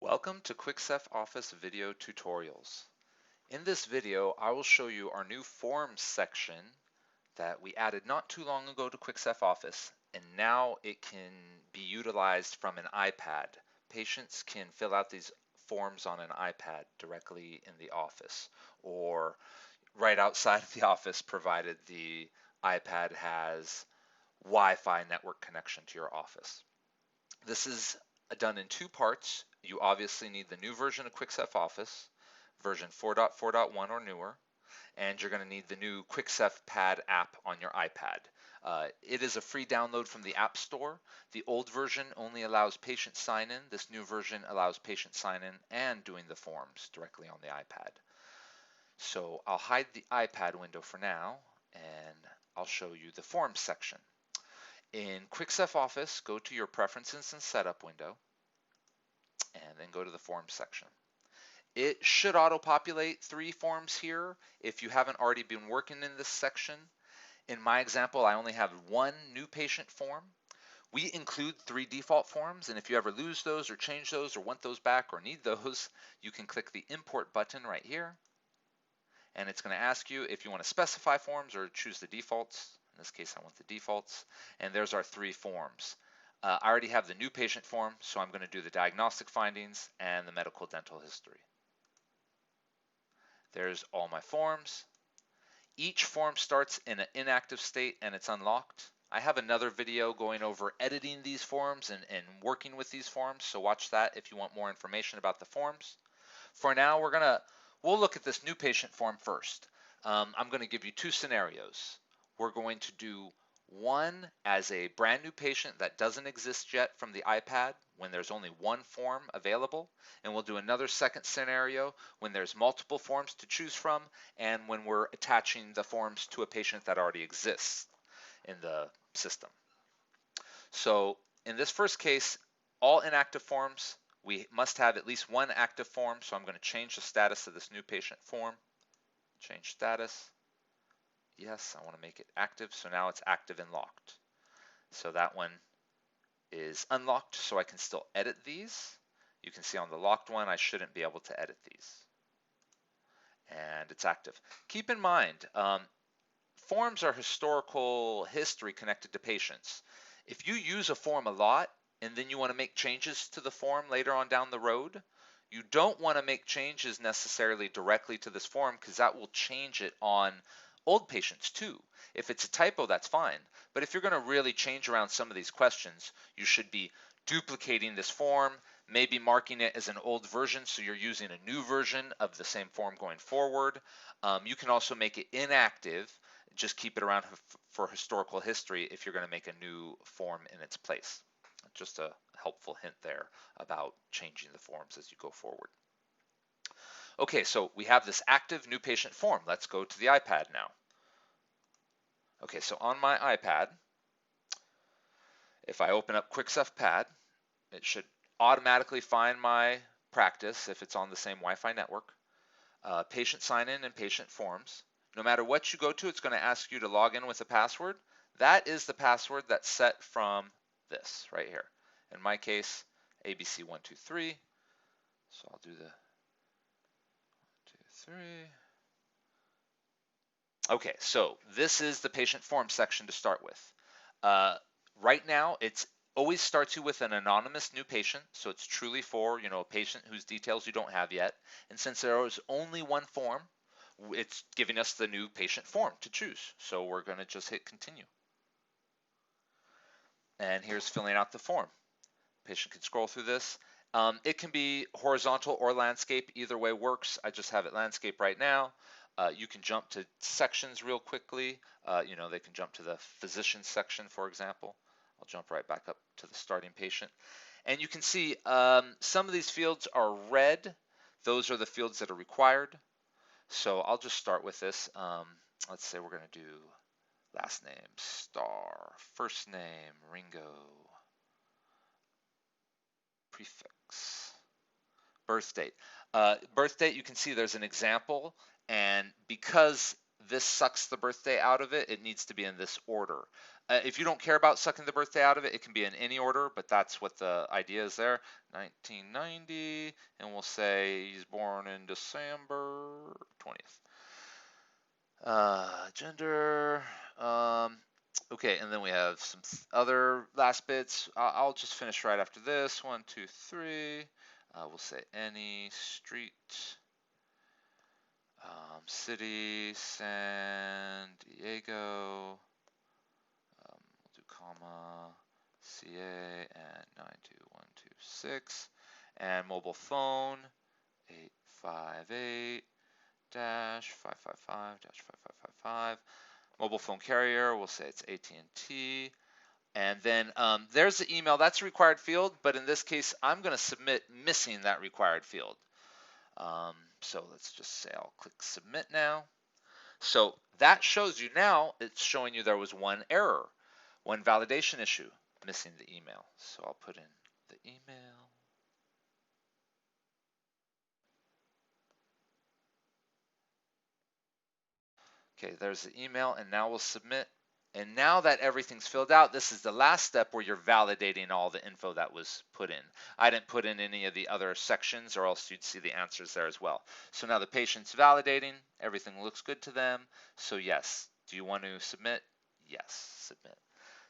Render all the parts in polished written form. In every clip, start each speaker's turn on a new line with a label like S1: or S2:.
S1: Welcome to Ceph Office video tutorials. In this video, I will show you our new Forms section that we added not too long ago to Ceph Office, and now it can be utilized from an iPad. Patients can fill out these forms on an iPad directly in the office or right outside of the office, provided the iPad has Wi-Fi network connection to your office. This is done in two parts. You obviously need the new version of Ceph Office, version 4.4.1 or newer, and you're going to need the new Ceph Pad app on your iPad. It is a free download from the App Store. The old version only allows patient sign-in. This new version allows patient sign-in and doing the forms directly on the iPad. So I'll hide the iPad window for now, and I'll show you the Forms section. In Ceph Office, go to your Preferences and Setup window, and then go to the Forms section. It should auto-populate 3 forms here if you haven't already been working in this section. In my example, I only have 1 new patient form. We include 3 default forms, and if you ever lose those or change those or want those back or need those, you can click the Import button right here, and it's going to ask you if you want to specify forms or choose the defaults. In this case, I want the defaults, and there's our 3 forms. I already have the new patient form, so I'm going to do the diagnostic findings and the medical dental history. There's all my forms. Each form starts in an inactive state and it's unlocked. I have another video going over editing these forms and working with these forms, so watch that if you want more information about the forms. For now, we'll look at this new patient form first. I'm going to give you 2 scenarios. We're going to do one as a brand new patient that doesn't exist yet from the iPad when there's only 1 form available, and we'll do another second scenario when there's multiple forms to choose from and when we're attaching the forms to a patient that already exists in the system. So in this first case, all inactive forms, we must have at least 1 active form, so I'm going to change the status of this new patient form. Change status. Yes, I want to make it active, so now it's active and locked. So that one is unlocked, so I can still edit these. You can see on the locked one, I shouldn't be able to edit these. And it's active. Keep in mind, forms are historical history connected to patients. If you use a form a lot, and then you want to make changes to the form later on down the road, you don't want to make changes necessarily directly to this form, because that will change it on old patients too. If it's a typo, that's fine. But if you're going to really change around some of these questions, you should be duplicating this form, maybe marking it as an old version so you're using a new version of the same form going forward. You can also make it inactive. Just keep it around for historical history if you're going to make a new form in its place. Just a helpful hint there about changing the forms as you go forward. Okay, so we have this active new patient form. Let's go to the iPad now. Okay, so on my iPad, if I open up Ceph Pad, it should automatically find my practice if it's on the same Wi-Fi network, patient sign-in and patient forms. No matter what you go to, it's going to ask you to log in with a password. That is the password that's set from this right here. In my case, ABC123. So I'll do the 1, 2, 3. Okay, so this is the patient form section to start with. Right now, it always starts you with an anonymous new patient, so it's truly for a patient whose details you don't have yet. And since there is only 1 form, it's giving us the new patient form to choose. So we're going to just hit continue. And here's filling out the form. Patient can scroll through this. It can be horizontal or landscape. Either way works. I just have it landscape right now. You can jump to sections real quickly. They can jump to the physician section, for example. I'll jump right back up to the starting patient. And you can see some of these fields are red. Those are the fields that are required. So I'll just start with this. Let's say we're going to do last name, Star, first name, Ringo, prefix, birth date. Birth date, you can see there's an example, and because this sucks the birthday out of it, it needs to be in this order. If you don't care about sucking the birthday out of it, it can be in any order, but that's what the idea is there. 1990, and we'll say he's born in December 20th. Gender. Okay, and then we have some other last bits. I'll just finish right after this. 1, 2, 3. We'll say any street, city, San Diego. We'll do comma, CA, and 92126. And mobile phone, 858 555 5555. Mobile phone carrier, we'll say it's AT&T. And then there's the email. That's a required field, but in this case, I'm going to submit missing that required field. So let's just say I'll click submit now. So that shows you now, it's showing you there was one error, one validation issue, missing the email. So I'll put in the email. Okay, there's the email, and now we'll submit. And now that everything's filled out, this is the last step where you're validating all the info that was put in. I didn't put in any of the other sections, or else you'd see the answers there as well. So now the patient's validating, everything looks good to them. So yes, do you want to submit? Yes, submit.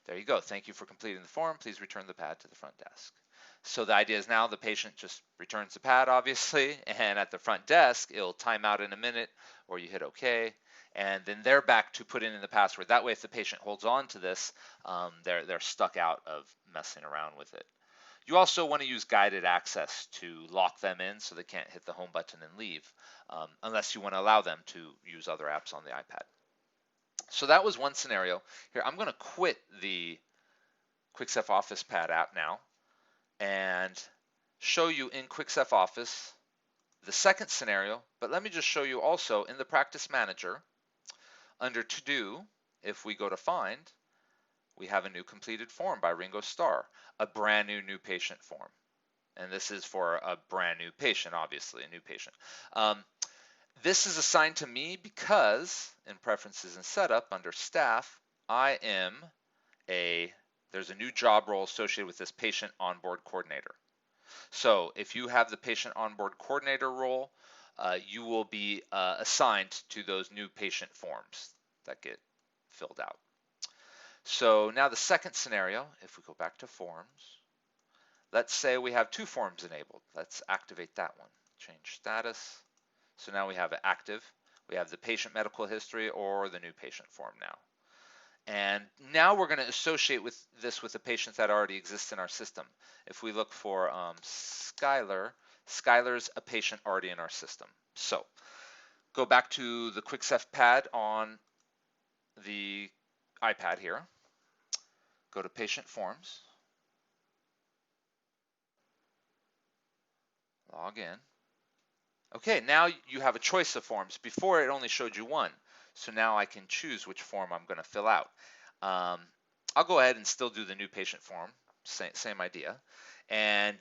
S1: There you go. Thank you for completing the form. Please return the pad to the front desk. So the idea is now the patient just returns the pad, obviously, and at the front desk, it'll time out in a minute, or you hit OK, and then they're back to put in the password. That way, if the patient holds on to this, they're stuck out of messing around with it. You also want to use guided access to lock them in so they can't hit the home button and leave, unless you want to allow them to use other apps on the iPad. So that was one scenario. Here, I'm going to quit the Ceph Office Pad app now and show you in Ceph Office the second scenario, but let me just show you also in the Practice Manager, under To Do, if we go to Find, we have a new completed form by Ringo Starr, a brand new patient form. And this is for a brand new patient, obviously, a new patient. This is assigned to me because in Preferences and Setup, under Staff, there's a new job role associated with this Patient Onboard Coordinator. So if you have the Patient Onboard Coordinator role, you will be assigned to those new patient forms that get filled out. So now the second scenario, if we go back to Forms, let's say we have two forms enabled. Let's activate that one. Change status. So now we have it active. We have the patient medical history or the new patient form now. And now we're going to associate with this with the patients that already exist in our system. If we look for Skylar, Skylar's a patient already in our system. So go back to the Ceph pad on the iPad here. Go to Patient Forms. Log in. Okay, now you have a choice of forms. Before it only showed you one. So now I can choose which form I'm going to fill out. I'll go ahead and still do the new patient form, same idea. And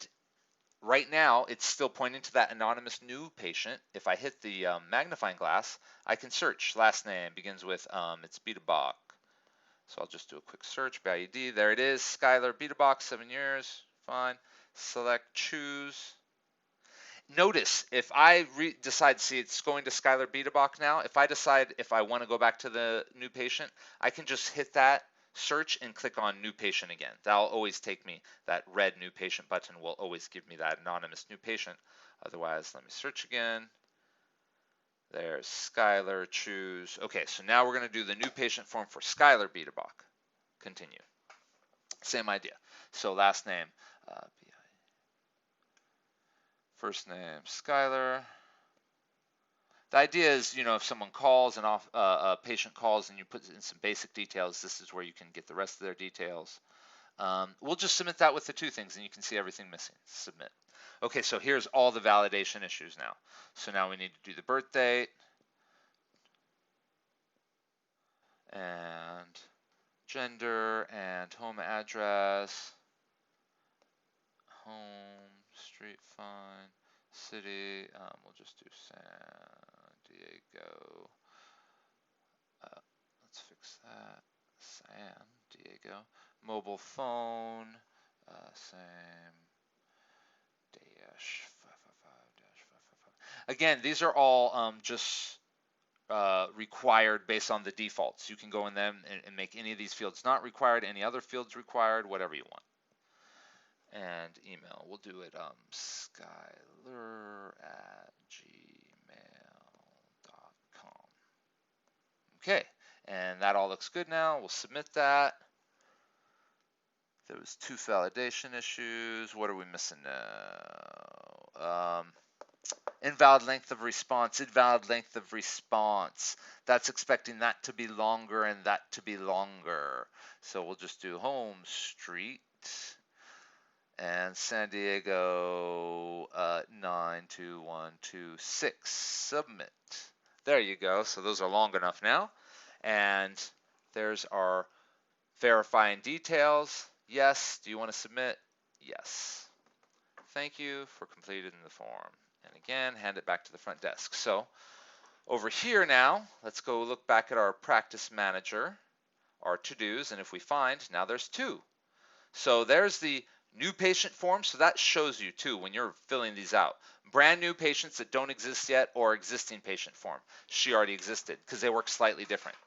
S1: right now, it's still pointing to that anonymous new patient. If I hit the magnifying glass, I can search. Last name begins with, it's Bietabach. So I'll just do a quick search by ID. There it is, Skylar Bietabach, 7 years, fine. Select choose. Notice if I decide, see it's going to Skylar Bietabach now, if I decide if I want to go back to the new patient, I can just hit that search and click on new patient again. That'll always take me, that red new patient button will always give me that anonymous new patient. Otherwise, let me search again. There's Skylar, choose. Okay, so now we're going to do the new patient form for Skylar Bietabach. Continue. Same idea. So last name, first name, Skylar. The idea is, if someone calls and a patient calls and you put in some basic details, this is where you can get the rest of their details. We'll just submit that with the two things and you can see everything missing. Submit. Okay, so here's all the validation issues now. So now we need to do the birth date and gender and home address, home, street, fine, city, we'll just do San Diego. Let's fix that. San Diego. Mobile phone, same dash 555 dash 555. Again, these are all just required based on the defaults. You can go in them and make any of these fields not required, any other fields required, whatever you want. And email, we'll do it skyler@gmail.com. Okay, and that all looks good now. We'll submit that. There was 2 validation issues. What are we missing now? Invalid length of response, invalid length of response. That's expecting that to be longer and that to be longer. So we'll just do home street and San Diego 92126. Submit. There you go. So those are long enough now. And there's our verifying details. Yes. Do you want to submit? Yes. Thank you for completing the form. And again, hand it back to the front desk. So over here now, let's go look back at our practice manager, our to-dos, and if we find, now there's 2. So there's the new patient form, so that shows you too when you're filling these out. Brand new patients that don't exist yet or existing patient form. She already existed because they work slightly different.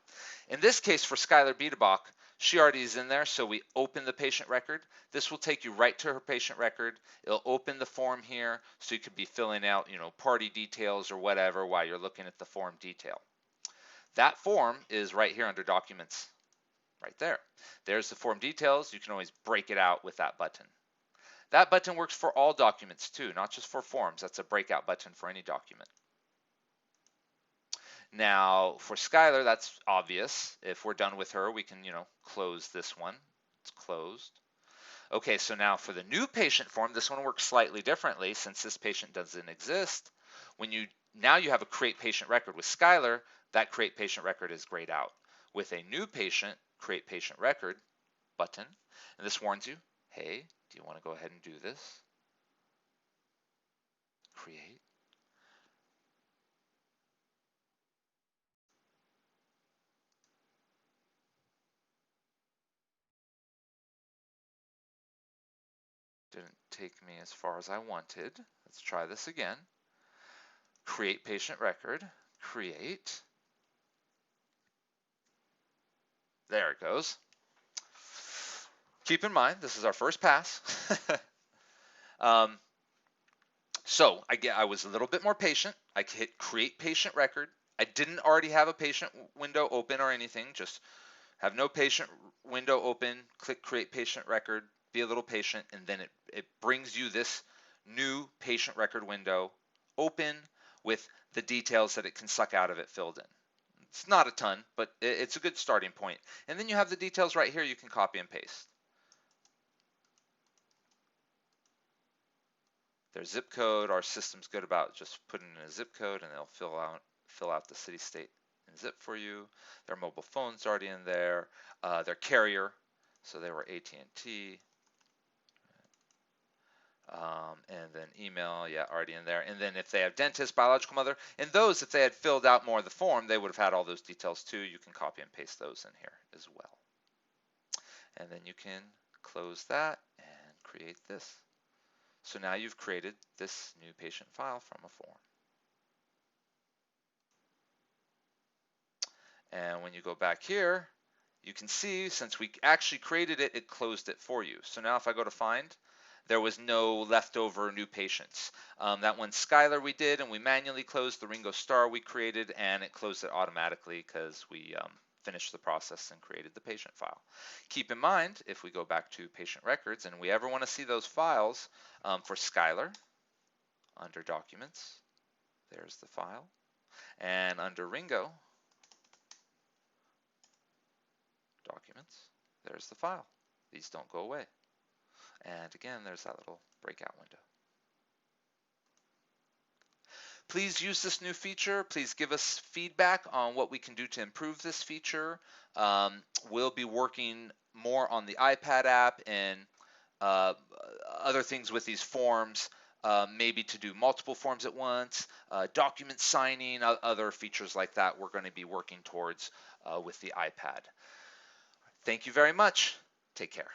S1: In this case for Skylar Biederbach, she already is in there, so we open the patient record. This will take you right to her patient record. It'll open the form here, so you could be filling out, party details or whatever while you're looking at the form detail. That form is right here under Documents, right there. There's the form details. You can always break it out with that button. That button works for all documents too, not just for forms. That's a breakout button for any document. Now, for Skylar, that's obvious. If we're done with her, we can, close this one. It's closed. Okay, so now for the new patient form, this one works slightly differently since this patient doesn't exist. Now you have a create patient record with Skylar, that create patient record is grayed out. With a new patient, create patient record button, and this warns you, hey, do you want to go ahead and do this? Create. Didn't take me as far as I wanted. Let's try this again. Create patient record, create. There it goes. Keep in mind, this is our first pass. So I was a little bit more patient. I hit create patient record. I didn't already have a patient window open or anything, just have no patient window open, click create patient record, be a little patient, and then it brings you this new patient record window open with the details that it can suck out of it filled in. It's not a ton, but it's a good starting point. And then you have the details right here you can copy and paste. Their zip code, our system's good about just putting in a zip code and they'll fill out the city, state, and zip for you. Their mobile phone's already in there. Their carrier, so they were AT&T. And then email, yeah, already in there. And then if they have dentist, biological mother, and those, if they had filled out more of the form, they would have had all those details too. You can copy and paste those in here as well. And then you can close that and create this. So now you've created this new patient file from a form. And when you go back here, you can see since we actually created it, it closed it for you. So now if I go to find, there was no leftover new patients. That one Skylar we did, and we manually closed the Ringo Starr we created, and it closed it automatically because we finished the process and created the patient file. Keep in mind, if we go back to patient records and we ever want to see those files for Skylar, under documents, there's the file, and under Ringo, documents, there's the file. These don't go away. And again, there's that little breakout window. Please use this new feature. Please give us feedback on what we can do to improve this feature. We'll be working more on the iPad app and other things with these forms, maybe to do multiple forms at once, document signing, other features like that we're going to be working towards with the iPad. Thank you very much. Take care.